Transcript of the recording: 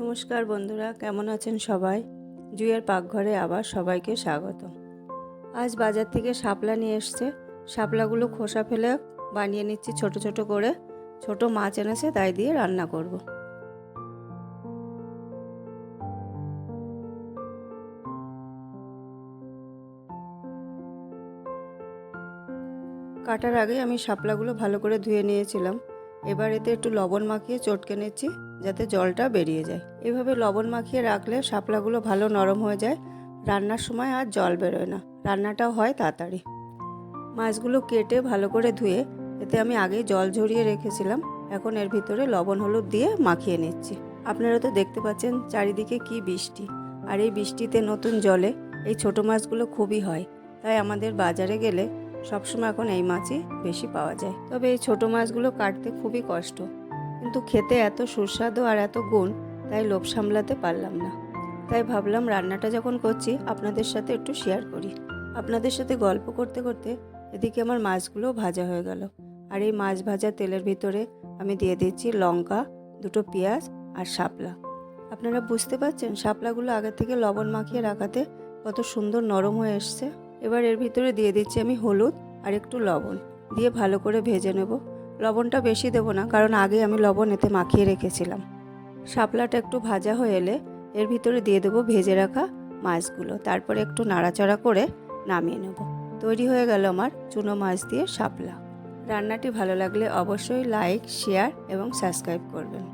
নমস্কার বন্ধুরা, কেমন আছেন সবাই? জুইয়ের পাকঘরে আবার সবাইকে স্বাগত। আজ বাজার থেকে শাপলা নিয়ে এসছে। শাপলাগুলো খোসা ফেলে বানিয়ে নিচ্ছি ছোট ছোট করে। ছোট মাছ এনেছে, তাই দিয়ে রান্না করব। কাটার আগে আমি শাপলাগুলো ভালো করে ধুয়ে নিয়েছিলাম। এবার এতে একটু লবণ মাখিয়ে চটকে নিচ্ছি, যাতে জলটা বেরিয়ে যায়। এভাবে লবণ মাখিয়ে রাখলে শাপলাগুলো ভালো নরম হয়ে যায়। রান্নার সময় আর জল বেরোয় না, রান্নাটাও হয় তাড়াতাড়ি। মাছগুলো কেটে ভালো করে ধুয়ে এতে আমি আগেই জল ঝরিয়ে রেখেছিলাম। এখন এর ভিতরে লবণ হলুদ দিয়ে মাখিয়ে নিচ্ছি। আপনারা তো দেখতে পাচ্ছেন চারিদিকে কি বৃষ্টি, আর এই বৃষ্টিতে নতুন জলে এই ছোট মাছগুলো খুবই হয়। তাই আমাদের বাজারে গেলে সবসময় এখন এই মাছই বেশি পাওয়া যায়। তবে এই ছোট মাছগুলো কাটতে খুবই কষ্ট, কিন্তু খেতে এত সুস্বাদু আর এত গুণ, তাই লোভ সামলাতে পারলাম না। তাই ভাবলাম রান্নাটা যখন করছি আপনাদের সাথে একটু শেয়ার করি। আপনাদের সাথে গল্প করতে করতে এদিকে আমার মাছগুলো ভাজা হয়ে গেল। আর এই মাছ ভাজা তেলের ভিতরে আমি দিয়ে দিচ্ছি লঙ্কা, দুটো পেঁয়াজ আর শাপলা। আপনারা বুঝতে পারছেন শাপলাগুলো আগে থেকে লবণ মাখিয়ে রাখাতে কত সুন্দর নরম হয়ে এসছে। এবার এর ভিতরে দিয়ে দিচ্ছি আমি হলুদ আর একটু লবণ দিয়ে ভালো করে ভেজে নেব। লবণটা বেশি দেবো না, কারণ আগে আমি লবণ এতে মাখিয়ে রেখেছিলাম। শাপলাটা একটু ভাজা হয়ে এলে এর ভিতরে দিয়ে দেবো ভেজে রাখা মাছগুলো। তারপরে একটু নাড়াচাড়া করে নামিয়ে নেব। তৈরি হয়ে গেল আমার চুনো মাছ দিয়ে শাপলা। রান্নাটি ভালো লাগলে অবশ্যই লাইক, শেয়ার এবং সাবস্ক্রাইব করবেন।